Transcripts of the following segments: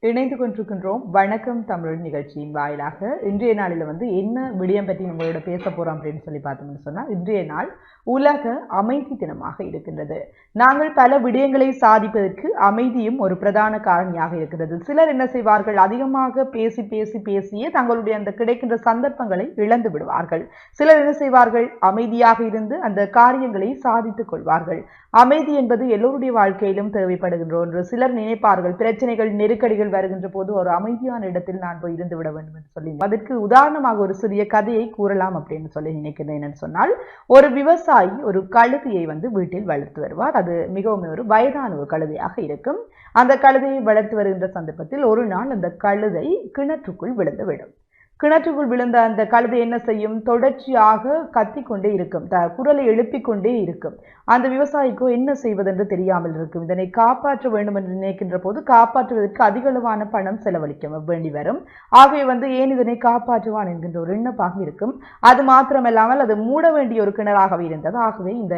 இணைந்து கொண்டிருக்கின்றோம் வணக்கம் தமிழ் நிகழ்ச்சியின் வாயிலாக இன்றைய நாளில் என்ன விடயம் பற்றி நம்மளோட பேச போறோம் அப்படின்னு சொல்லி பார்த்தோம்னு சொன்னா இன்றைய நாள் உலக அமைதி தினமாக இருக்கின்றது. நாங்கள் பல விடயங்களை சாதிப்பதற்கு அமைதியும் ஒரு பிரதான காரணியாக இருக்கிறது. சிலர் என்ன செய்வார்கள், அதிகமாக பேசி பேசி பேசியே தங்களுடைய அந்த கிடைக்கின்ற சந்தர்ப்பங்களை இழந்து விடுவார்கள். சிலர் என்ன செய்வார்கள், அமைதியாக இருந்து அந்த காரியங்களை சாதித்துக் கொள்வார்கள். அமைதி என்பது எல்லோருடைய வாழ்க்கையிலும் தேவைப்படுகின்ற ஒன்று. சிலர் நினைப்பார்கள், பிரச்சனைகள் நெருக்கடிகள் வருகின்ற போது ஒரு அமைதியான இடத்தில் நான் போய் இருந்து விட வேண்டும் என்று சொல்லி அதற்கு உதாரணமாக ஒரு சிறிய கதையை கூறலாம் அப்படின்னு சொல்லி நினைக்கிறேன். என்னன்னு சொன்னால், ஒரு விவசாயி ஒரு கழுதையை வீட்டில் வளர்த்து வருவார். அது மிகவும் ஒரு வயதான ஒரு கழுதையாக இருக்கும். அந்த கழுதையை வளர்த்து வருகின்ற சந்தர்ப்பத்தில் ஒரு நாள் அந்த கழுதை கிணற்றுக்குள் விழுந்து விடும். கிணற்றுக்குள் விழுந்த அந்த கழுதை என்ன செய்யும், தொடர்ச்சியாக கத்திக்கொண்டே இருக்கும், குரலை எழுப்பிக் கொண்டே இருக்கும். அந்த விவசாயிக்கோ என்ன செய்வதென்று தெரியாமல் இருக்கும். இதனை காப்பாற்ற வேண்டும் என்று நினைக்கின்ற போது காப்பாற்றுவதற்கு அதிகளவான பணம் செலவழிக்க வேண்டி வரும். ஆகவே ஏன் இதனை காப்பாற்றுவான் என்கின்ற ஒரு எண்ணப்பாக இருக்கும். அது மாத்திரமல்லாமல் அது மூட வேண்டிய ஒரு கிணறாகவே இருந்தது. ஆகவே இந்த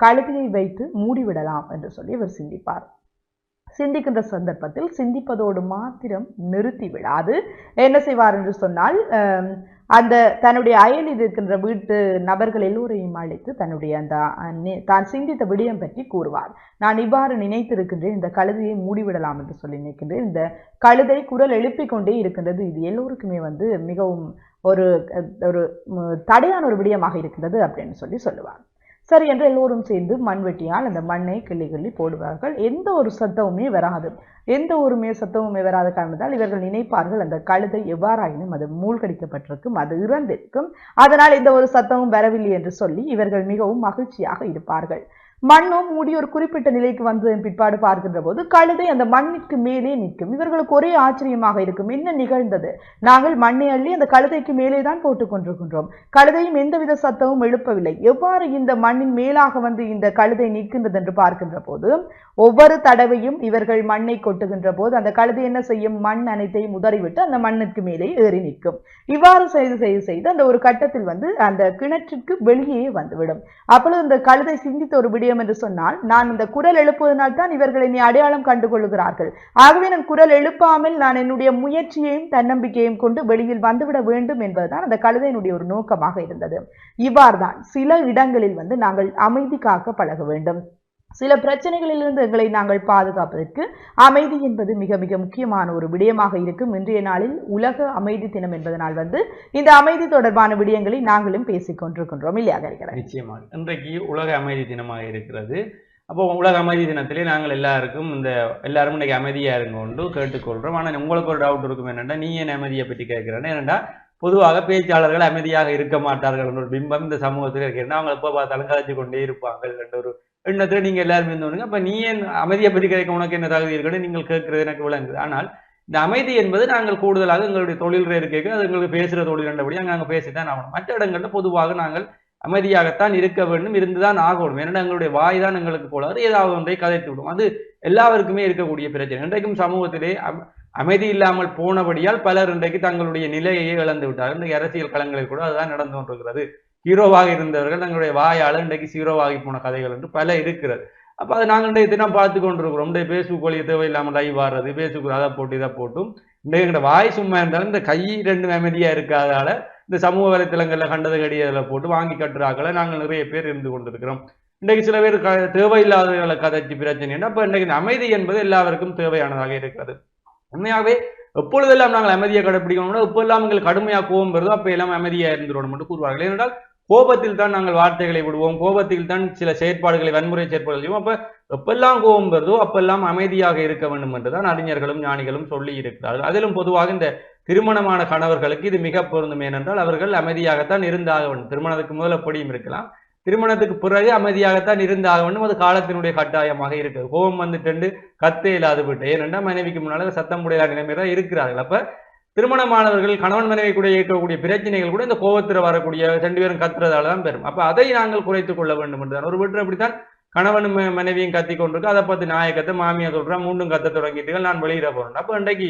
கழுதையை வைத்து மூடிவிடலாம் என்று சொல்லி அவர் சிந்திப்பார். சிந்திக்கின்ற சந்தர்ப்பத்தில் சிந்திப்பதோடு மாத்திரம் நிறுத்தி விடாது என்ன செய்வார் என்று சொன்னால், அந்த தன்னுடைய அயலில் இருக்கின்ற வீட்டு நபர்கள் எல்லோரையும் அழைத்து தன்னுடைய அந்த தான் சிந்தித்த விடயம் பற்றி கூறுவார். நான் இவ்வாறு நினைத்திருக்கின்றேன், இந்த கழுதையை மூடிவிடலாம் என்று சொல்லி நினைக்கின்றேன். இந்த கழுதை குரல் எழுப்பிக் கொண்டே இருக்கின்றது. இது எல்லோருக்குமே மிகவும் ஒரு ஒரு தடையான ஒரு விடயமாக இருக்கின்றது அப்படின்னு சொல்லுவார். சரி என்று எல்லோரும் சேர்ந்து மண்வெட்டியால் அந்த மண்ணை கிள்ளி கிள்ளி போடுவார்கள். எந்த ஒரு சத்தமுமே வராது. சத்தமுமே வராத காரணத்தால் இவர்கள் நினைப்பார்கள், அந்த கழுதை எவ்வாறாயினும் அது மூழ்கடிக்கப்பட்டிருக்கும், அது இறந்திருக்கும், அதனால் எந்த ஒரு சத்தமும் வரவில்லை என்று சொல்லி இவர்கள் மிகவும் மகிழ்ச்சியாக இருப்பார்கள். மண்ணும் மூடி ஒரு குறிப்பிட்ட நிலைக்கு வந்ததன் பிற்பாடு பார்க்கின்ற போது கழுதை அந்த மண்ணிற்கு மேலே நிற்கும். இவர்களுக்கு ஒரே ஆச்சரியமாக இருக்கும், என்ன நிகழ்ந்தது, நாங்கள் மண்ணை அள்ளி அந்த கழுதைக்கு மேலே தான் போட்டுக் கொண்டிருக்கின்றோம், கழுதையும் எந்தவித சத்தமும் எழுப்பவில்லை, எவ்வாறு இந்த மண்ணின் மேலாக இந்த கழுதை நிற்கின்றது என்று பார்க்கின்ற போது ஒவ்வொரு தடவையும் இவர்கள் மண்ணை கொட்டுகின்ற போது அந்த கழுதை என்ன செய்யும், மண் அனைத்தையும் உதறிவிட்டு அந்த மண்ணுக்கு மேலே ஏறி நிற்கும். இவ்வாறு செய்து அந்த ஒரு கட்டத்தில் அந்த கிணற்றுக்கு வெளியே வந்துவிடும். அப்பொழுது அந்த கழுதை சிந்தித்த ஒரு விடயம் என்று சொன்னால், நான் இந்த குரல் எழுப்புவதனால் தான் இவர்கள் என்னை அடையாளம் கண்டு கொள்ளுகிறார்கள், ஆகவே நான் குரல் எழுப்பாமல் நான் என்னுடைய முயற்சியையும் தன்னம்பிக்கையும் கொண்டு வெளியில் வந்துவிட வேண்டும் என்பதுதான் அந்த கழுதையினுடைய ஒரு நோக்கமாக இருந்தது. இவ்வாறுதான் சில இடங்களில் நாங்கள் அமைதி காக்க பழக வேண்டும். சில பிரச்சனைகளிலிருந்து எங்களை நாங்கள் பாதுகாப்பதற்கு அமைதி என்பது மிக மிக முக்கியமான ஒரு விடயமாக இருக்கும். இன்றைய நாளில் உலக அமைதி தினம் என்பதனால் இந்த அமைதி தொடர்பான விடயங்களை நாங்களும் பேசிக் கொண்டிருக்கின்றோம் இல்லையா கரிகரன்? நிச்சயமாக இன்றைக்கு உலக அமைதி தினமாக இருக்கிறது. அப்போ உலக அமைதி தினத்திலே நாங்கள் எல்லாரும் இன்னைக்கு அமைதியா இருங்கொண்டு கேட்டுக்கொள்றோம். ஆனால் உங்களுக்கு ஒரு டவுட் இருக்கும், என்னென்னா நீ ஏன் அமைதியை பற்றி கேட்கிறேன்னு. ஏனென்றா பொதுவாக பேச்சாளர்கள் அமைதியாக இருக்க மாட்டார்கள் என்ற ஒரு பிம்பம் இந்த சமூகத்தில் இருக்கிறேன். அவங்க எப்போ பார்த்தாலும் கதைச்சு கொண்டே இருப்பார்கள் என்ற ஒரு எண்ணத்துல நீங்க எல்லாருமே இருந்தவங்க. அப்ப நீ ஏன் அமைதியை பற்றி கேட்க, உனக்கு என்ன தகுதி இருக்குன்னு நீங்கள் கேட்கறது எனக்கு விளங்குது. ஆனால் இந்த அமைதி என்பது நாங்கள் கூடுதலாக எங்களுடைய தொழில் இருக்கைக்கு அது எங்களுக்கு பேசுகிற தொழில் என்றபடி நாங்கள் பேசித்தான் ஆகணும். மற்ற இடங்கள்ல பொதுவாக நாங்கள் அமைதியாகத்தான் இருக்க வேண்டும், இருந்துதான் ஆகணும். ஏன்னா எங்களுடைய வாய் தான் எங்களுக்கு போலாது ஏதாவது ஒன்றை கதைத்து விடும். அது எல்லாருக்குமே இருக்கக்கூடிய பிரச்சனை. இன்றைக்கும் சமூகத்திலே அமைதி இல்லாமல் போனபடியால் பலர் இன்றைக்கு தங்களுடைய நிலையை இழந்து விட்டார்கள். இன்றைக்கு அரசியல் களங்களில் கூட அதுதான் நடந்து கொண்டிருக்கிறது. ஹீரோவாக இருந்தவர்கள் தங்களுடைய வாயால் இன்றைக்கு ஹீரோவாகி போன கதைகள் என்று பல இருக்கிறது. அப்போ அதை நாங்கள் இன்றைய தினம் பார்த்து கொண்டிருக்கிறோம். பேஸ்புக் வழியை தேவையில்லாமல் லைவ் ஆடுறது, பேஸ்புக் அதை போட்டு இதை போட்டும் இன்றைய வாய் சும்மா இருந்தாலும் இந்த கை ரெண்டு அமைதியாக இருக்காதால இந்த சமூக வலைத்தளங்களில் கண்டது கடியதில் போட்டு வாங்கி கட்டுறாக்களை நாங்கள் நிறைய பேர் இருந்து கொண்டிருக்கிறோம். இன்றைக்கு சில பேர் தேவையில்லாதவர்களை கதைச்சி பிரச்சனை. அப்போ இன்றைக்கு அமைதி என்பது எல்லாருக்கும் தேவையானதாக இருக்கிறது. உண்மையாகவே எப்பொழுதெல்லாம் நாங்கள் அமைதியை கடைப்பிடிக்கணும், எப்பெல்லாம் எங்களுக்கு கடுமையாக கோபம் வருதோ அப்போ எல்லாம் அமைதியாக இருந்துடணும் என்று கூறுவார்கள். ஏனென்றால் கோபத்தில் தான் நாங்கள் வார்த்தைகளை விடுவோம், கோபத்தில் தான் சில செயற்பாடுகளை வன்முறை செயற்பாடுகள் செய்வோம். அப்ப எப்பெல்லாம் கோபம் வருதோ அப்பெல்லாம் அமைதியாக இருக்க வேண்டும் என்றுதான் அறிஞர்களும் ஞானிகளும் சொல்லி இருக்கிறார்கள். அதிலும் பொதுவாக இந்த திருமணமான கணவர்களுக்கு இது மிக பொருந்தும். ஏனென்றால் அவர்கள் அமைதியாகத்தான் இருந்தாக வேண்டும். திருமணத்துக்கு முதல் எப்படியும் இருக்கலாம், திருமணத்துக்கு பிறகு அமைதியாகத்தான் இருந்தாக வேண்டும். அது காலத்தினுடைய கட்டாயமாக இருக்குது. கோபம் வந்துட்டு கத்தே இல்லாது விட்டு, ஏனென்றால் மனைவிக்கு முன்னால சத்தம் முடியாத நிலைமையில இருக்கிறார்கள். அப்ப திருமணமானவர்கள் கணவன் மனைவி கூட இருக்கக்கூடிய பிரச்சனைகள் கூட இந்த கோபத்தில் வரக்கூடிய ரெண்டு பேரும் கத்துறதால தான் பெறும். அப்ப அதை நாங்கள் குறைத்துக் கொள்ள வேண்டும் என்றுதான். ஒரு வீட்டில் அப்படித்தான் கணவனும் மனைவியும் கத்தி கொண்டிருக்கு. அதை பார்த்து நாயக்கத்தை மாமியா சொல்றேன், மூண்டும் கத்த தொடங்கிட்டு நான் வெளியிட போறேன். அப்ப இன்றைக்கு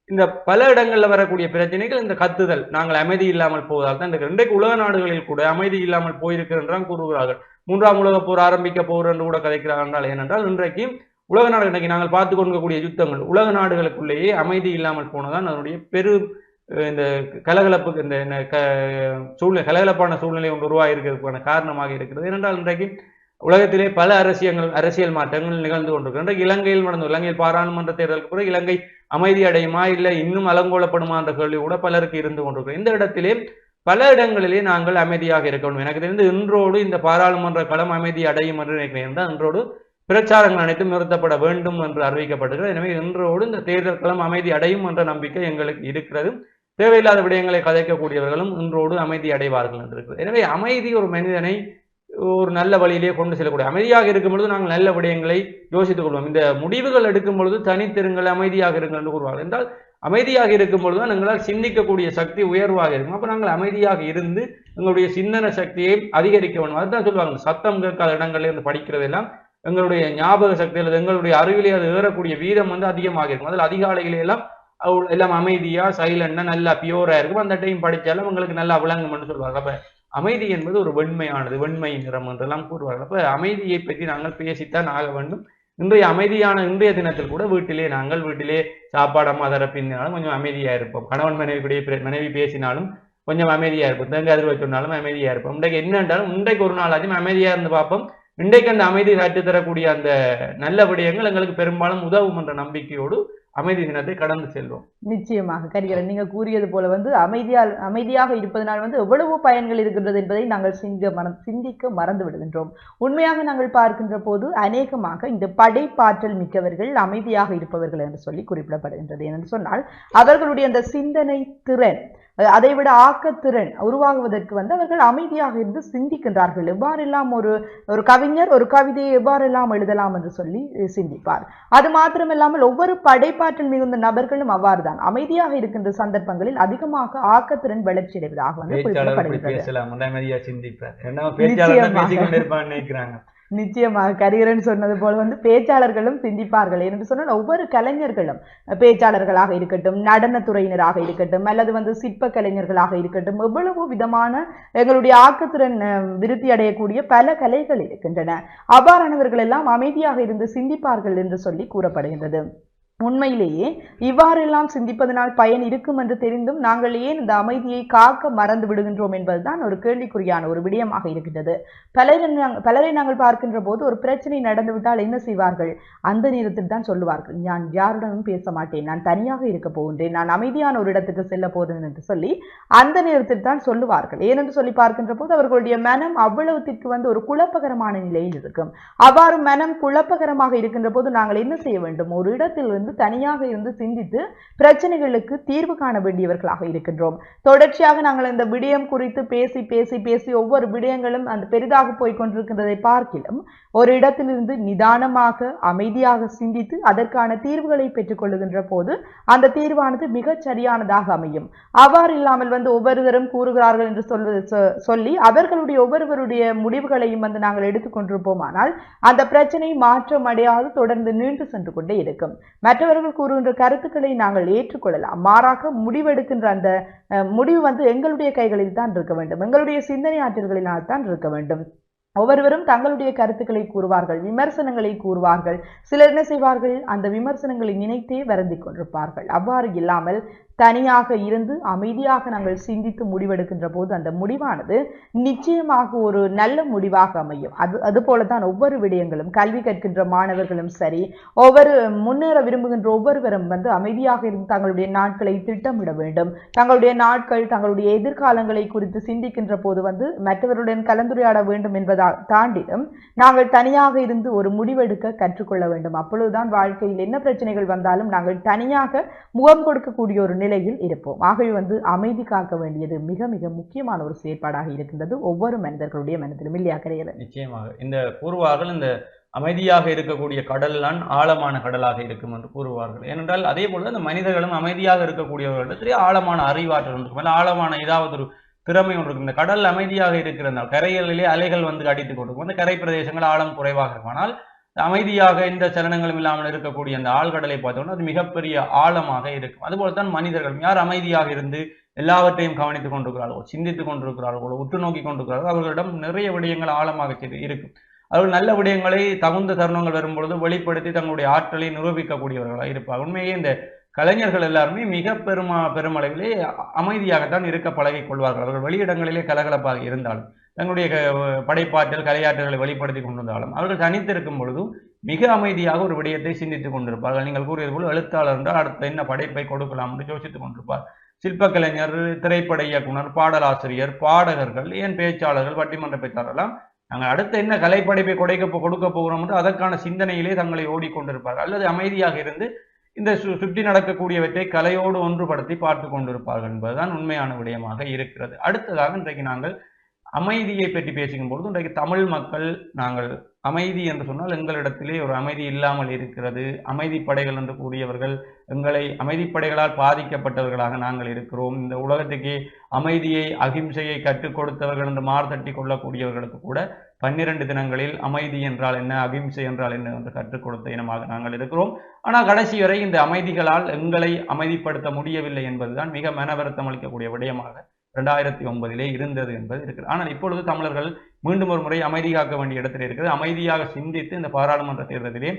இந்த பல இடங்கள்ல வரக்கூடிய பிரச்சனைகள் இந்த கத்துதல், நாங்கள் அமைதி இல்லாமல் போவதால் தான் இன்றைக்கு உலக நாடுகளில் கூட அமைதி இல்லாமல் போயிருக்கிறேன் கூறுகிறார்கள். மூன்றாம் உலக போர் ஆரம்பிக்க போர் என்று கூட கதைக்கிறார்கள். ஏனென்றால் இன்றைக்கு உலக நாடுகள் இன்னைக்கு நாங்கள் பார்த்து கொண்டிருக்கக்கூடிய யுத்தங்கள் உலக நாடுகளுக்குள்ளேயே அமைதி இல்லாமல் போனதான் அதனுடைய பெரு இந்த கலகலப்புக்கு இந்த சூழ்நிலை கலகலப்பான சூழ்நிலை ஒன்று உருவாகிருக்கிறதுக்கான காரணமாக இருக்கிறது. ஏனென்றால் இன்றைக்கு உலகத்திலே பல அரசியல் மாற்றங்கள் நிகழ்ந்து கொண்டிருக்கிறது. இன்றைக்கு இலங்கையில் பாராளுமன்ற தேர்தலுக்கு பிறகு இலங்கை அமைதி அடையுமா இல்லை இன்னும் அலங்கோலப்படுமா என்ற கேள்வி கூட பலருக்கு இருந்து கொண்டிருக்கிறது. இந்த இடத்திலே பல இடங்களிலே நாங்கள் அமைதியாக இருக்க வேண்டும். எனக்கு தெரிந்து இன்றோடு இந்த பாராளுமன்ற களம் அமைதி அடையும் என்று நினைக்கிறேன். இன்றோடு பிரச்சாரங்கள் அனைத்தும் நிறுத்தப்பட வேண்டும் என்று அறிவிக்கப்பட்டிருக்கிறது. எனவே இன்றோடு இந்த தேர்தல் களம் அமைதி அடையும் என்ற நம்பிக்கை எங்களுக்கு இருக்கிறது. தேவையில்லாத விடயங்களை கதைக்கக்கூடியவர்களும் இன்றோடு அமைதி அடைவார்கள் என்று இருக்கிறது. எனவே அமைதி ஒரு மனிதனை ஒரு நல்ல வழியிலே கொண்டு செல்லக்கூடிய அமைதியாக இருக்கும் பொழுது நாங்கள் நல்ல விடயங்களை யோசித்துக் கொள்வோம். இந்த முடிவுகள் எடுக்கும் பொழுது தனித்திருங்கள் அமைதியாக இருங்கள் என்று கூறுவார்கள். என்றால் அமைதியாக இருக்கும் பொழுதுதான் எங்களால் சிந்திக்கக்கூடிய சக்தி உயர்வாக இருக்கும். அப்ப நாங்கள் அமைதியாக இருந்து எங்களுடைய சிந்தன சக்தியை அதிகரிக்க வேண்டும். அதுதான் சொல்லுவாங்க, சத்தம் கேட்காத இடங்களில் இருந்து படிக்கிறதெல்லாம் எங்களுடைய ஞாபக சக்தி அல்லது எங்களுடைய அறிவிலே அது ஏறக்கூடிய வீதம் அதிகமாக இருக்கும். அதில் அதிகாலையிலே எல்லாம் அமைதியா சைலண்டா நல்லா பியூரா இருக்கும். அந்த டைம் படித்தாலும் உங்களுக்கு நல்லா விளங்கும் என்று சொல்வார்கள். அப்ப அமைதி என்பது ஒரு வெண்மையானது, வெண்மை நிறம் என்றெல்லாம் கூறுவார்கள். அப்ப அமைதியை பற்றி நாங்கள் பேசித்தான் ஆக வேண்டும். இன்றைய தினத்தில் கூட வீட்டிலே சாப்பாடு அம்மா தரப்பினாலும் கொஞ்சம் அமைதியா இருப்போம். கணவன் மனைவி பேசினாலும் கொஞ்சம் அமைதியா இருப்போம். தேங்காய் அதிர்வை சொன்னாலும் அமைதியா இருப்போம். இன்றைக்கு என்னென்றாலும் இன்றைக்கு ஒரு நாள் ஆச்சும் அமைதியா இருந்து பார்ப்போம். இன்றைக்கு அந்த அமைதி காட்டி தரக்கூடிய அந்த நல்ல விடயங்கள் எங்களுக்கு பெரும்பாலும் உதவும் என்ற நம்பிக்கையோடு அமைதி தினத்தை கடந்து செல்வோம். நிச்சயமாக கரிகரன், நீங்க கூறியது போல அமைதியாக இருப்பதனால் எவ்வளவு பயன்கள் இருக்கின்றது என்பதை நாங்கள் சிந்திக்க மறந்து விடுகின்றோம். உண்மையாக நாங்கள் பார்க்கின்ற போது அநேகமாக இந்த படைப்பாற்றல் மிக்கவர்கள் அமைதியாக இருப்பவர்கள் என்று சொல்லி குறிப்பிடப்படுகின்றது. என்று சொன்னால் அவர்களுடைய அந்த சிந்தனை திறன், அதைவிட ஆக்கத்திறன் உருவாகுவதற்கு அவர்கள் அமைதியாக இருந்து சிந்திக்கின்றார்கள். எவ்வாறெல்லாம் ஒரு கவிஞர் ஒரு கவிதையை எவ்வாறெல்லாம் எழுதலாம் என்று சொல்லி சிந்திப்பார். அது மாத்திரமில்லாமல் ஒவ்வொரு படைப்பாற்றல் மிகுந்த நபர்களும் அவ்வாறுதான் அமைதியாக இருக்கின்ற சந்தர்ப்பங்களில் அதிகமாக ஆக்கத்திறன் வளர்ச்சி அடைவதாக நிச்சயமாக கரிகரன் சொன்னது போல பேச்சாளர்களும் சிந்திப்பார்கள் என்று சொன்னால் ஒவ்வொரு கலைஞர்களும் பேச்சாளர்களாக இருக்கட்டும், நடனத்துறையினராக இருக்கட்டும், அல்லது சிற்ப கலைஞர்களாக இருக்கட்டும், எவ்வளவு விதமான எங்களுடைய ஆக்கத்திறன் விருத்தி அடையக்கூடிய பல கலைகள் இருக்கின்றன. அவ்வாறானவர்கள் எல்லாம் அமைதியாக இருந்து சிந்திப்பார்கள் என்று சொல்லி கூறப்படுகின்றது. உண்மையிலேயே இவ்வாறெல்லாம் சிந்திப்பதனால் பயன் இருக்கும் என்று தெரிந்தும் நாங்கள் ஏன் இந்த அமைதியை காக்க மறந்து விடுகின்றோம் என்பதுதான் ஒரு கேள்விக்குறியான ஒரு விடயமாக இருக்கின்றது. பலரை நாங்கள் பார்க்கின்ற போது ஒரு பிரச்சனை நடந்துவிட்டால் என்ன செய்வார்கள்? அந்த நேரத்தில் தான் சொல்லுவார்கள், நான் யாருடனும் பேச மாட்டேன், நான் தனியாக இருக்க போகின்றேன், நான் அமைதியான ஒரு இடத்துக்கு செல்ல போகிறேன் என்று சொல்லி அந்த நேரத்தில் தான் சொல்லுவார்கள். ஏனென்று சொல்லி பார்க்கின்ற போது அவர்களுடைய மனம் அவ்வளவுத்திற்கு ஒரு குழப்பகரமான நிலையில் இருக்கும். அவ்வாறு மனம் குழப்பகரமாக இருக்கின்ற போது நாங்கள் என்ன செய்ய வேண்டும்? ஒரு இடத்தில் தனியாக இருந்து சிந்தித்து பிரச்சனைகளுக்கு தீர்வு காண வேண்டியவர்களாக இருக்கின்றோம். தொடர்ச்சியாக நாங்கள் இந்த விடயம் குறித்து பேசி பேசி பேசி ஒவ்வொரு விடயங்களும் அந்த பெரிதாக போய்கொண்டிருக்கின்றதை பார்க்கிலும் ஒரு இடத்திலிருந்து நிதானமாக அமைதியாக சிந்தித்து அதற்கான தீர்வுகளை பெற்றுக் கொள்ளுகின்ற போது அந்த தீர்வானது மிகச் சரியானதாக அமையும். அவ்வாறு இல்லாமல் ஒவ்வொருவரும் கூறுகிறார்கள் என்று சொல்லி அவர்களுடைய ஒவ்வொருவருடைய முடிவுகளையும் நாங்கள் எடுத்துக்கொண்டிருப்போமானால் அந்த பிரச்சனை மாற்றம் அடையாது தொடர்ந்து நீண்டு சென்று கொண்டே இருக்கும். மற்றவர்கள் கூறுகின்ற கருத்துக்களை நாங்கள் ஏற்றுக்கொள்ளலாம். மாறாக முடிவெடுக்கின்ற அந்த முடிவு எங்களுடைய கைகளில் தான் இருக்க வேண்டும், எங்களுடைய சிந்தனை ஆற்றல்களினால் தான் இருக்க வேண்டும். ஒவ்வொருவரும் தங்களுடைய கருத்துக்களை கூறுவார்கள், விமர்சனங்களை கூறுவார்கள். சிலர் என்ன செய்வார்கள்? அந்த விமர்சனங்களை நினைத்தே வருந்திக் கொண்டிருப்பார்கள். அவ்வாறு இல்லாமல் தனியாக இருந்து அமைதியாக நாங்கள் சிந்தித்து முடிவெடுக்கின்ற போது அந்த முடிவானது நிச்சயமாக ஒரு நல்ல முடிவாக அமையும். அதுபோலதான் ஒவ்வொரு விடயங்களும் கல்வி கற்கின்ற மாணவர்களும் சரி, முன்னேற விரும்புகின்ற ஒவ்வொருவரும் அமைதியாக இருந்து தங்களுடைய நாட்களை திட்டமிட வேண்டும். தங்களுடைய எதிர்காலங்களை குறித்து சிந்திக்கின்ற போது மற்றவருடன் கலந்துரையாட வேண்டும் என்பதால் தாண்டிலும் நாங்கள் தனியாக இருந்து ஒரு முடிவெடுக்க கற்றுக்கொள்ள வேண்டும். அப்பொழுதுதான் வாழ்க்கையில் என்ன பிரச்சனைகள் வந்தாலும் நாங்கள் தனியாக முகம் கொடுக்கக்கூடிய ஒரு நிலையில் இருப்போம். ஆகவே அமைதி காக்க வேண்டியது மிக மிக முக்கியமான ஒரு செயற்பாடாக இருக்கின்றது ஒவ்வொரு மனிதர்களுடைய மனதிலும், இல்லையா கரையரன்? நிச்சயமாக இந்த கூறுவார்கள், இந்த அமைதியாக இருக்கக்கூடிய கடல் தான் ஆழமான கடலாக இருக்கும் என்று கூறுவார்கள். ஏனென்றால் அதே போல இந்த மனிதர்களும் அமைதியாக இருக்கக்கூடியவர்களிடத்திலே ஆழமான அறிவாற்றல் இருக்கும், ஆழமான ஏதாவது ஒரு திறமை ஒன்று இருக்கும். இந்த கடல் அமைதியாக இருக்கிறதால் கரைகளிலே அலைகள் அடித்துக் கொண்டிருக்கும். அந்த கரை பிரதேசங்கள் ஆழம் குறைவாக இருக்கும். ஆனால் அமைதியாக எந்த சலனங்களும் இல்லாமல் இருக்கக்கூடிய அந்த ஆழ்கடலை பார்த்தோம்னா அது மிகப்பெரிய ஆழமாக இருக்கும். அதுபோலத்தான் மனிதர்கள் யார் அமைதியாக இருந்து எல்லாவற்றையும் கவனித்துக் கொண்டிருக்கிறார்களோ, சிந்தித்துக் கொண்டிருக்கிறார்களோ, உற்று நோக்கி கொண்டிருக்கிறார்களோ அவர்களிடம் நிறைய விடயங்கள் ஆழமாக இருக்கும். அவர்கள் நல்ல விடயங்களை தகுந்த தருணங்கள் வரும்பொழுது வெளிப்படுத்தி தங்களுடைய ஆற்றலை நிரூபிக்கக்கூடியவர்களாக இருப்பார். உண்மையே இந்த கலைஞர்கள் எல்லாருமே மிக பெருமளவிலே அமைதியாகத்தான் இருக்க பழகிக் கொள்வார்கள். அவர்கள் வெளியிடங்களிலே கலகலப்பாக இருந்தாலும் தங்களுடைய படைப்பாற்றல் கலையாற்றல்களை வெளிப்படுத்தி கொண்டிருந்தாலும் அவர்கள் தனித்திருக்கும் பொழுதும் மிக அமைதியாக ஒரு விடயத்தை சிந்தித்துக் கொண்டிருப்பார்கள். நீங்கள் கூறியது போல் எழுத்தாளர் என்றால் அடுத்த என்ன படைப்பை கொடுக்கலாம் என்று யோசித்துக் கொண்டிருப்பார். சிற்பக்கலைஞர், திரைப்பட இயக்குனர், பாடலாசிரியர், பாடகர்கள், ஏன் பேச்சாளர்கள், பட்டிமன்ற பேச்சாளர்லாம் நாங்கள் அடுத்த என்ன கலைப்படைப்பை கொடுக்க போகிறோம் என்று அதற்கான சிந்தனையிலே தங்களை ஓடிக்கொண்டிருப்பார்கள். அல்லது அமைதியாக இருந்து இந்த சுற்றி நடக்கக்கூடியவற்றை கலையோடு ஒன்றுபடுத்தி பார்த்து கொண்டிருப்பார்கள் என்பதுதான் உண்மையான விடயமாக இருக்கிறது. அடுத்ததாக இன்றைக்கு நாங்கள் அமைதியை பற்றி பேசும் பொழுது இன்றைக்கு தமிழ் மக்கள் நாங்கள் அமைதி என்று சொன்னால் எங்களிடத்திலே ஒரு அமைதி இல்லாமல் இருக்கிறது. அமைதி படைகள் என்று கூறியவர்கள் எங்களை அமைதிப்படைகளால் பாதிக்கப்பட்டவர்களாக நாங்கள் இருக்கிறோம். இந்த உலகத்துக்கே அமைதியை அகிம்சையை கற்றுக் கொடுத்தவர்கள் என்று மார்தட்டி கொள்ளக்கூடியவர்களுக்கு கூட 12 தினங்களில் அமைதி என்றால் என்ன, அகிம்சை என்றால் என்ன என்று கற்றுக் கொடுத்த இனமாக நாங்கள் இருக்கிறோம். ஆனால் கடைசி வரை இந்த அமைதிகளால் எங்களை அமைதிப்படுத்த முடியவில்லை என்பதுதான் மிக மனவருத்தம் அளிக்கக்கூடிய விடயமாக 2009 இருந்தது என்பது இருக்கிறது. ஆனால் இப்பொழுது தமிழர்கள் மீண்டும் ஒரு முறை அமைதி காக்க வேண்டிய இடத்தில் இருக்கிறது. அமைதியாக சிந்தித்து இந்த பாராளுமன்ற தேர்தலிலே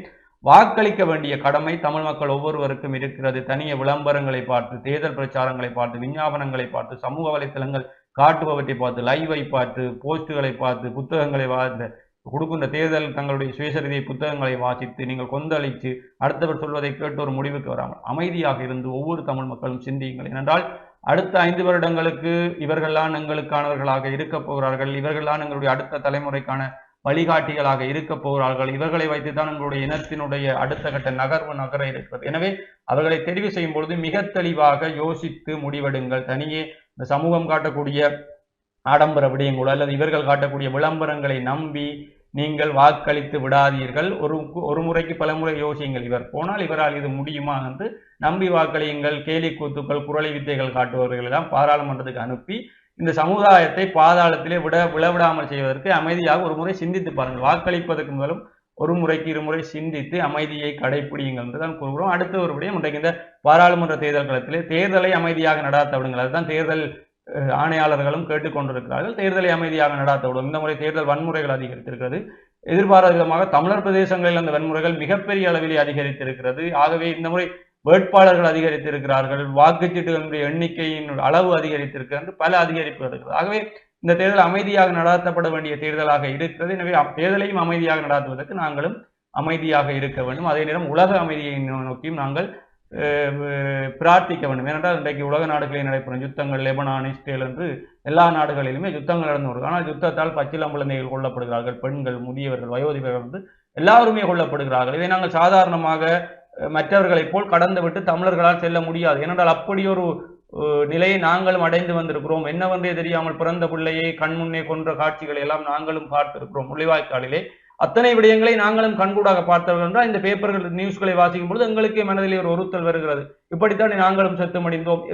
வாக்களிக்க வேண்டிய கடமை தமிழ் மக்கள் ஒவ்வொருவருக்கும் இருக்கிறது. தனிய விளம்பரங்களை பார்த்து, தேர்தல் பிரச்சாரங்களை பார்த்து, விஞ்ஞாபனங்களை பார்த்து, சமூக வலைத்தளங்கள் காட்டுபவற்றை பார்த்து, லைவை பார்த்து, போஸ்டுகளை பார்த்து, புத்தகங்களை கொடுக்கின்ற தேர்தல் தங்களுடைய சுயசரிதை புத்தகங்களை வாசித்து நீங்கள் கொந்தளித்து அடுத்தவர் சொல்வதை கேட்டு ஒரு முடிவுக்கு வராமல் அமைதியாக இருந்து ஒவ்வொரு தமிழ் மக்களும் சிந்தியுங்கள். ஏனென்றால் அடுத்த 5 வருடங்களுக்கு இவர்கள்தான் எங்களுக்கானவர்களாக இருக்க போகிறார்கள். இவர்கள்தான் எங்களுடைய அடுத்த தலைமுறைக்கான வழிகாட்டிகளாக இருக்க போகிறார்கள். இவர்களை வைத்துதான் எங்களுடைய இனத்தினுடைய அடுத்த கட்ட நகர இருக்கிறது. எனவே அவர்களை தெரிவு செய்யும் பொழுது மிக தெளிவாக யோசித்து முடிவெடுங்கள். தனியே இந்த சமூகம் காட்டக்கூடிய ஆடம்பர விடயங்களோ அல்லது இவர்கள் காட்டக்கூடிய விளம்பரங்களை நம்பி நீங்கள் வாக்களித்து விடாதீர்கள். ஒரு முறைக்கு பல முறை யோசியுங்கள். இவர் போனால் இவரால் இது முடியுமா என்று நம்பி வாக்களியுங்கள். கேலி கூத்துக்கள், குரலை வித்தைகள் காட்டுபவர்கள் எல்லாம் பாராளுமன்றத்துக்கு அனுப்பி இந்த சமுதாயத்தை பாதாளத்திலே விழவிடாமல் செய்வதற்கு அமைதியாக ஒரு முறை சிந்தித்து பாருங்கள். வாக்களிப்பதற்கு முதலும் ஒரு முறைக்கு 2 முறை சிந்தித்து அமைதியை கடைபிடியுங்கள் என்றுதான் கூறுகிறோம். அடுத்த ஒரு விடயம், இன்றைக்கு இந்த பாராளுமன்ற தேர்தல் களத்திலே தேர்தலை அமைதியாக நடாத்த விடுங்கள். அதுதான் தேர்தல் ஆணையாளர்களும் கேட்டுக்கொண்டிருக்கிறார்கள். தேர்தலை அமைதியாக நடாத்த விடும். இந்த முறை தேர்தல் வன்முறைகள் அதிகரித்திருக்கிறது. எதிர்பாராத விதமாக தமிழர் பிரதேசங்களில் அந்த வன்முறைகள் மிகப்பெரிய அளவிலே அதிகரித்திருக்கிறது. ஆகவே இந்த முறை வேட்பாளர்கள் அதிகரித்திருக்கிறார்கள், வாக்குச்சீட்டுகளுடைய எண்ணிக்கையின் அளவு அதிகரித்திருக்கிறது, பல அதிகரிப்பு இருக்கிறது. ஆகவே இந்த தேர்தல் அமைதியாக நடாத்தப்பட வேண்டிய தேர்தலாக இருக்கிறது. எனவே தேர்தலையும் அமைதியாக நடாத்துவதற்கு நாங்களும் அமைதியாக இருக்க வேண்டும். அதே நேரம் உலக அமைதியை நோக்கியும் நாங்கள் பிரார்த்திக்க வேண்டும். ஏனென்றால் இன்றைக்கு உலக நாடுகளில் நடைபெறும் யுத்தங்கள், லெபனான், இஸ்ரேல் என்று எல்லா நாடுகளிலுமே யுத்தங்கள் நடந்து வருகிறது. ஆனால் யுத்தத்தால் பச்சிளம் குழந்தைகள் கொல்லப்படுகிறார்கள், பெண்கள், முதியவர்கள், வயோதிபர்கள் வந்து எல்லாருமே கொல்லப்படுகிறார்கள். இதை நாங்கள் சாதாரணமாக மற்றவர்களைப் போல் கடந்து விட்டு தமிழர்களால் செல்ல முடியாது. ஏனென்றால் அப்படி ஒரு நிலையை நாங்களும் அடைந்து வந்திருக்கிறோம். என்னவென்றே தெரியாமல் பிறந்த பிள்ளையை கண்முன்னே கொன்ற காட்சிகளை எல்லாம் நாங்களும் பார்த்திருக்கிறோம். முள்ளிவாய்க்காலிலே அத்தனை விடயங்களை நாங்களும் கண்கூடாக பார்த்தவர்கள் என்றால் இந்த பேப்பர்கள் நியூஸ்களை வாசிக்கும் பொழுது எங்களுக்கே மனதிலே ஒரு ஒருத்தல் வருகிறது. இப்படித்தான் நாங்களும் செத்துமடைந்தோம்.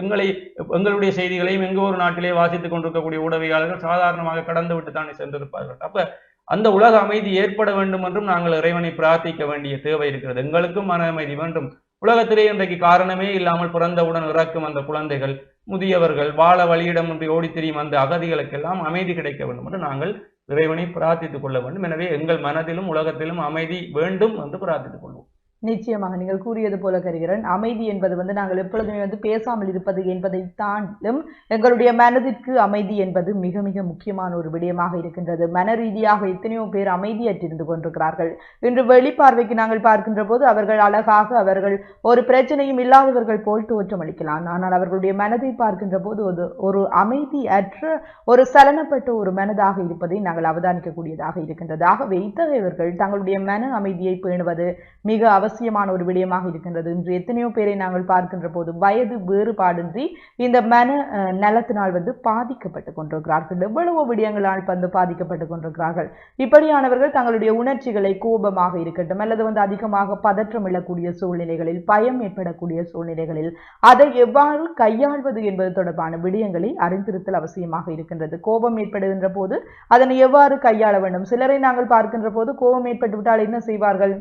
எங்களுடைய செய்திகளையும் எங்க ஒரு நாட்டிலே வாசித்துக் கொண்டிருக்கக்கூடிய ஊடகவியாளர்கள் சாதாரணமாக கடந்து விட்டு தானே சென்றிருப்பார்கள். அப்ப அந்த உலக அமைதி ஏற்பட வேண்டும் என்றும் நாங்கள் இறைவனை பிரார்த்திக்க வேண்டிய தேவை இருக்கிறது. எங்களுக்கும் மன அமைதி வேண்டும். உலகத்திலே இன்றைக்கு காரணமே இல்லாமல் பிறந்தவுடன் இறக்கும் அந்த குழந்தைகள், முதியவர்கள், வாழ வழியிடமின்றி ஓடி திரியும் அந்த அகதிகளுக்கெல்லாம் அமைதி கிடைக்க வேண்டும் என்று நாங்கள் இறைவனை பிரார்த்தித்துக் கொள்ள வேண்டும். எனவே எங்கள் மனதிலும் உலகத்திலும் அமைதி வேண்டும் என்று பிரார்த்தித்துக் கொள்வோம். நிச்சயமாக நீங்கள் கூறியது போல கருகிறேன். அமைதி என்பது நாங்கள் எப்பொழுதுமே பேசாமல் இருப்பது என்பதை தாண்டிலும் எங்களுடைய மனதிற்கு அமைதி என்பது மிக மிக முக்கியமான ஒரு விடயமாக இருக்கின்றது. மன ரீதியாக எத்தனையோ பேர் அமைதியற்றிருந்து கொண்டிருக்கிறார்கள். இன்று வெளிப்பார்வைக்கு நாங்கள் பார்க்கின்ற போது அவர்கள் அழகாக அவர்கள் ஒரு பிரச்சனையும் இல்லாதவர்கள் போல் தோற்றமளிக்கலாம். ஆனால் அவர்களுடைய மனதை பார்க்கின்ற போது ஒரு அமைதி அற்ற ஒரு சலனப்பட்ட ஒரு மனதாக இருப்பதை நாங்கள் அவதானிக்கக்கூடியதாக இருக்கின்றது. ஆகவே இத்தகையவர்கள் தங்களுடைய மன அமைதியை பேணுவது மிக அவசியமான ஒரு விடயமாக இருக்கின்றது. இன்று எத்தனையோ பேரை நாங்கள் பார்க்கின்ற போது வயது வேறுபாடின்றி இந்த மன நலத்தினால் பாதிக்கப்பட்டுக் கொண்டிருக்கிறார்கள். எவ்வளவோ விடயங்களால் பாதிக்கப்பட்டுக் கொண்டிருக்கிறார்கள். இப்படியானவர்கள் தங்களுடைய உணர்ச்சிகளை, கோபமாக இருக்கட்டும் அல்லது அதிகமாக பதற்றம் எழக்கூடிய சூழ்நிலைகளில், பயம் ஏற்படக்கூடிய சூழ்நிலைகளில் அதை எவ்வாறு கையாள்வது என்பது தொடர்பான விடயங்களை அறிந்திருத்தல் அவசியமாக இருக்கின்றது. கோபம் ஏற்படுகின்ற போது அதனை எவ்வாறு கையாள வேண்டும். சிலரை நாங்கள் பார்க்கின்ற போது கோபம் ஏற்பட்டு விட்டால் என்ன செய்வார்கள்?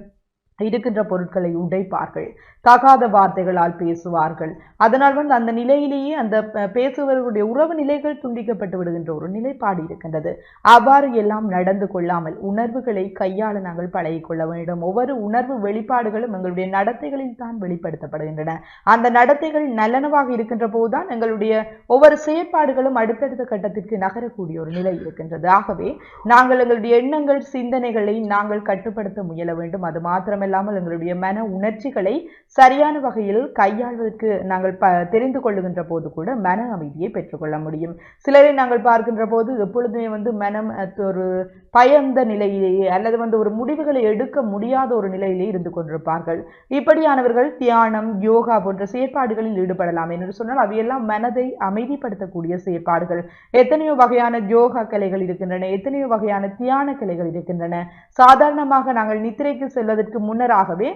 இருக்கின்ற பொருட்களை உடைப்பார்கள், தகாத வார்த்தைகளால் பேசுவார்கள். அதனால் அந்த நிலையிலேயே அந்த பேசுபவர்களுடைய உறவு நிலைகள் துண்டிக்கப்பட்டு விடுகின்ற ஒரு நிலைப்பாடு இருக்கின்றது. அவ்வாறு எல்லாம் நடந்து கொள்ளாமல் உணர்வுகளை கையாள நாங்கள் பழகிக்கொள்ள வேண்டும். ஒவ்வொரு உணர்வு வெளிப்பாடுகளும் எங்களுடைய நடத்தைகளில் தான் வெளிப்படுத்தப்படுகின்றன. அந்த நடத்தைகள் நல்லனவாக இருக்கின்ற போதுதான் எங்களுடைய ஒவ்வொரு செயற்பாடுகளும் அடுத்தடுத்த கட்டத்திற்கு நகரக்கூடிய ஒரு நிலை இருக்கின்றது. ஆகவே நாங்கள் எங்களுடைய எண்ணங்கள் சிந்தனைகளை நாங்கள் கட்டுப்படுத்த முயல வேண்டும். அது மாத்திரமே இல்லாமல் எங்களுடைய மன உணர்ச்சிகளை சரியான வகையில் கையாள்வதற்கு நாங்கள் தெரிந்து கொள்ளுகின்ற போது கூட மன அமைதியை பெற்றுக்கொள்ள முடியும். சிலரை நாங்கள் பார்க்கின்ற போது எப்பொழுதுமே மனம் ஒரு பயந்த நிலையிலேயே அல்லது ஒரு முடிவுகளை எடுக்க முடியாத ஒரு நிலையிலே இருந்து கொண்டிருப்பார்கள். இப்படியானவர்கள் தியானம், யோகா போன்ற செயற்பாடுகளில் ஈடுபடலாம் என்று சொன்னால் அவையெல்லாம் மனதை அமைதிப்படுத்தக்கூடிய செயற்பாடுகள். எத்தனையோ வகையான யோகா கலைகள் இருக்கின்றன, எத்தனையோ வகையான தியான கலைகள் இருக்கின்றன. சாதாரணமாக நாங்கள் நித்திரைக்கு செல்வதற்கு முன்னராகவே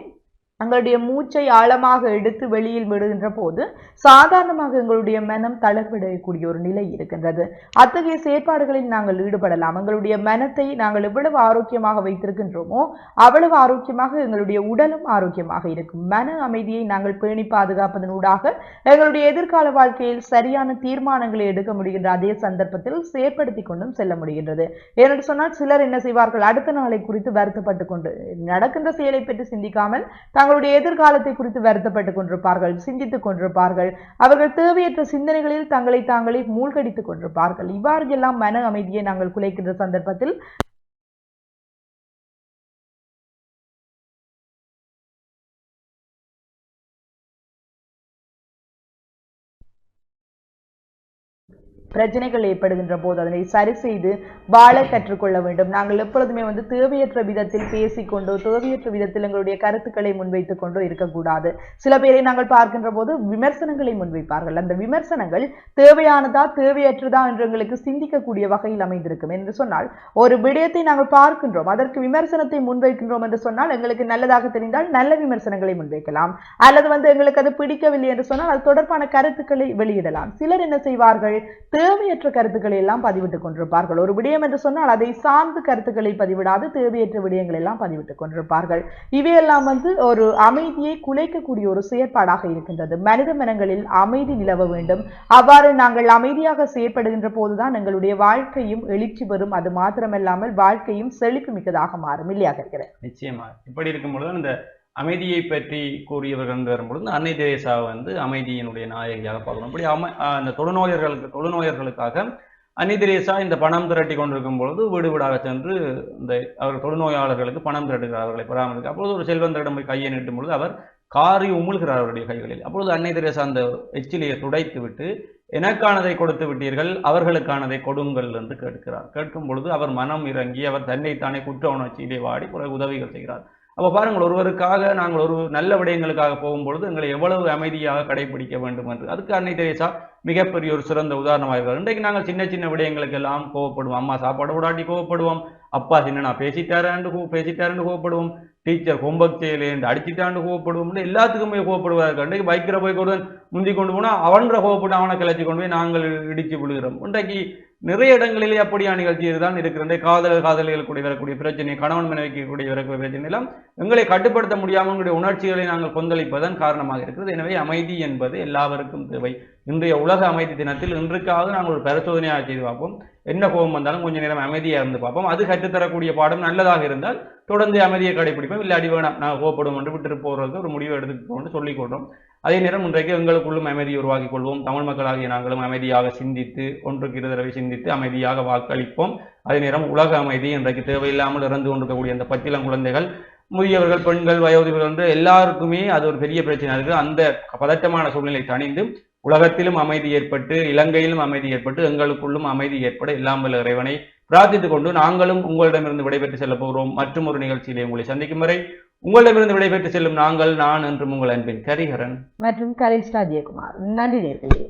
எங்களுடைய மூச்சை ஆழமாக எடுத்து வெளியில் விடுகின்ற போது சாதாரணமாக எங்களுடைய மனம் தளர்வடையக்கூடிய ஒரு நிலை இருக்கின்றது. அத்தகைய செயற்பாடுகளில் நாங்கள் ஈடுபடலாம். எங்களுடைய மனத்தை நாங்கள் எவ்வளவு ஆரோக்கியமாக வைத்திருக்கின்றோமோ அவ்வளவு ஆரோக்கியமாக எங்களுடைய உடலும் ஆரோக்கியமாக இருக்கும். மன அமைதியை நாங்கள் பேணி பாதுகாப்பதனூடாக எங்களுடைய எதிர்கால வாழ்க்கையில் சரியான தீர்மானங்களை எடுக்க முடிகின்ற அதே சந்தர்ப்பத்தில் செயற்படுத்தி கொண்டும் செல்ல முடிகின்றது. ஏனென்று சொன்னால் சிலர் என்ன செய்வார்கள், அடுத்த நாளை குறித்து வருத்தப்பட்டு கொண்டு நடக்கின்ற செயலை பற்றி சிந்திக்காமல் தங்களுடைய எதிர்காலத்தை குறித்து வருத்தப்பட்டுக் கொண்டிருப்பார்கள், சிந்தித்துக் கொண்டிருப்பார்கள். அவர்கள் தேவையற்ற சிந்தனைகளில் தங்களை தாங்களே மூழ்கடித்துக் கொண்டிருப்பார்கள். இவ்வாறு எல்லாம் மன அமைதியை நாங்கள் குலைக்கின்ற சந்தர்ப்பத்தில் பிரச்சனைகள் ஏற்படுகின்ற போது அதனை சரி செய்து வாழ கற்றுக்கொள்ள வேண்டும். நாங்கள் எப்பொழுதுமே தேவையற்ற விதத்தில் பேசிக்கொண்டோ தேவையற்ற விதத்தில் எங்களுடைய கருத்துக்களை முன்வைத்துக் கொண்டோ இருக்கக்கூடாது. சில பேரை நாங்கள் பார்க்கின்ற போது விமர்சனங்களை முன்வைப்பார்கள். அந்த விமர்சனங்கள் தேவையானதா தேவையற்றதா என்று எங்களுக்கு சிந்திக்கக்கூடிய வகையில் அமைந்திருக்கும். என்று சொன்னால் ஒரு விடயத்தை நாங்கள் பார்க்கின்றோம், அதற்கு விமர்சனத்தை முன்வைக்கின்றோம் என்று சொன்னால் எங்களுக்கு நல்லதாக தெரிந்தால் நல்ல விமர்சனங்களை முன்வைக்கலாம், அல்லது எங்களுக்கு அது பிடிக்கவில்லை என்று சொன்னால் அது தொடர்பான கருத்துக்களை வெளியிடலாம். சிலர் என்ன செய்வார்கள், தேவையற்ற கருத்துக்களை எல்லாம் பதிவிட்டுக் கொண்டிருப்பார்கள். ஒரு விடயம் என்று சொன்னால் அதை சார்ந்து கருத்துக்களை பதிவிடாது தேவையற்ற விடயங்கள் எல்லாம் பதிவிட்டுக் கொண்டிருப்பார்கள். இவையெல்லாம் ஒரு அமைதியை குலைக்கக்கூடிய ஒரு செயற்பாடாக இருக்கின்றது. மனித மனங்களில் அமைதி நிலவ வேண்டும். அவ்வாறு நாங்கள் அமைதியாக செயற்படுகின்ற போதுதான் எங்களுடைய வாழ்க்கையும் எழுச்சி பெறும். அது மாத்திரமல்லாமல் வாழ்க்கையும் செழிப்பு மிக்கதாக மாறும். இல்லையா இருக்கிறேன்? நிச்சயமா. இப்படி இருக்கும்பொழுது இந்த அமைதியை பற்றி கூறியவர்கள் வரும்பொழுது அன்னை தெரேசா அமைதியினுடைய நாயகியாக பார்க்கணும். இப்படி அந்த தொழுநோயர்களுக்காக அன்னை தெரேசா இந்த பணம் திரட்டி கொண்டிருக்கும் பொழுது வீடு வீடாக சென்று இந்த அவர் தொழுநோயாளர்களுக்கு பணம் திரட்டுகிறார், அவர்களை பராமரிக்க. அப்பொழுது ஒரு செல்வந்தரிடம் போய் கையை நீட்டும் பொழுது அவர் காரி உமிழ்கிறார் அவருடைய கைகளில். அப்பொழுது அன்னை தெரேசா அந்த எச்சிலையை துடைத்து விட்டு எனக்கானதை கொடுத்து விட்டீர்கள், அவர்களுக்கானதை கொடுங்கள் என்று கேட்கிறார். கேட்கும் பொழுது அவர் மனம் இறங்கி அவர் தன்னைத்தானே குற்ற உணர்ச்சியிலே வாடி பிறகு உதவிகள் செய்கிறார். அப்போ பாருங்கள், ஒருவருக்காக நாங்கள் ஒரு நல்ல விடயங்களுக்காக போகும்பொழுது எங்களை எவ்வளவு அமைதியாக கடைபிடிக்க வேண்டும் என்று அதுக்கு அன்னை தெரேசா மிகப்பெரிய ஒரு சிறந்த உதாரணமாக இருக்கிறார். இன்றைக்கு நாங்கள் சின்ன சின்ன விடயங்களுக்கு எல்லாம் கோவப்படுவோம். அம்மா சாப்பாடு விடாட்டி கோவப்படுவோம், அப்பா சின்னனா பேசிட்டாரு கோவப்படுவோம், டீச்சர் ஹோம்ஒர்க் செய்யலேன்னு அடிச்சுட்டாண்டு கோவப்படுவோம், எல்லாத்துக்குமே கோவப்படுவார்கள். இன்றைக்கு பைக்கில் போய் கூட முந்தி கொண்டு போனால் அவன்ற கோவப்பட்டு அவனை கிளச்சி கொண்டு போய் நாங்கள் இடிச்சு விழுகிறோம். இன்றைக்கு நிறைய இடங்களிலே அப்படியான நிகழ்ச்சிகள் தான் இருக்கிற காதலிகள் கூட வரக்கூடிய பிரச்சனை, கணவன் மனைவிக்கு கூடிய வரக்கூடிய பிரச்சனை எல்லாம் எங்களை கட்டுப்படுத்த முடியாமல் எங்களுடைய உணர்ச்சிகளை நாங்கள் கொந்தளிப்பதன் காரணமாக இருக்கிறது. எனவே அமைதி என்பது எல்லாருக்கும் தேவை. இன்றைய உலக அமைதி தினத்தில் இன்றைக்காவது நாங்கள் ஒரு பரிசோதனையாக செய்து பார்ப்போம். என்ன கோபம் வந்தாலும் கொஞ்சம் நேரம் அமைதியாக இருந்து பார்ப்போம். அது கற்றுத்தரக்கூடிய பாடம் நல்லதாக இருந்தால் தொடர்ந்து அமைதியை கடைபிடிப்போம். இல்லை அடி வேணாம் நாங்கள் கோபப்படுவோம் என்று விட்டு போகிறது ஒரு முடிவை எடுத்துக்கொண்டு சொல்லிக் கொள்றோம். அதே நேரம் இன்றைக்கு எங்களுக்குள்ளும் அமைதியை உருவாக்கிக் கொள்வோம். தமிழ் மக்களாகிய நாங்களும் அமைதியாக சிந்தித்து ஒன்றுக்கு இரு தடவை சிந்தித்து அமைதியாக வாக்களிப்போம். அதே நேரம் உலக அமைதி இன்றைக்கு தேவையில்லாமல் இறந்து கொண்டிருக்கக்கூடிய அந்த பச்சிளம் குழந்தைகள், முதியவர்கள், பெண்கள், வயோதிபர்கள் என்று எல்லாருக்குமே அது ஒரு பெரிய பிரச்சனை இருக்குது. அந்த பதட்டமான சூழ்நிலை தணிந்து உலகத்திலும் அமைதி ஏற்பட்டு இலங்கையிலும் அமைதி ஏற்பட்டு எங்களுக்குள்ளும் அமைதி ஏற்பட எல்லாம் வல்ல இறைவனை பிரார்த்தித்துக் கொண்டு நாங்களும் உங்களிடமிருந்து விடைபெற்று செல்ல போகிறோம். மற்றும் ஒரு நிகழ்ச்சியிலே உங்களை சந்திக்கும் வரை உங்களிடமிருந்து விடைபெற்று செல்லும் நான் என்றும் உங்கள் அன்பின் கரிஹரன் மற்றும் கரேஷ்டா ஜெயக்குமார். நன்றி நேயர்களே.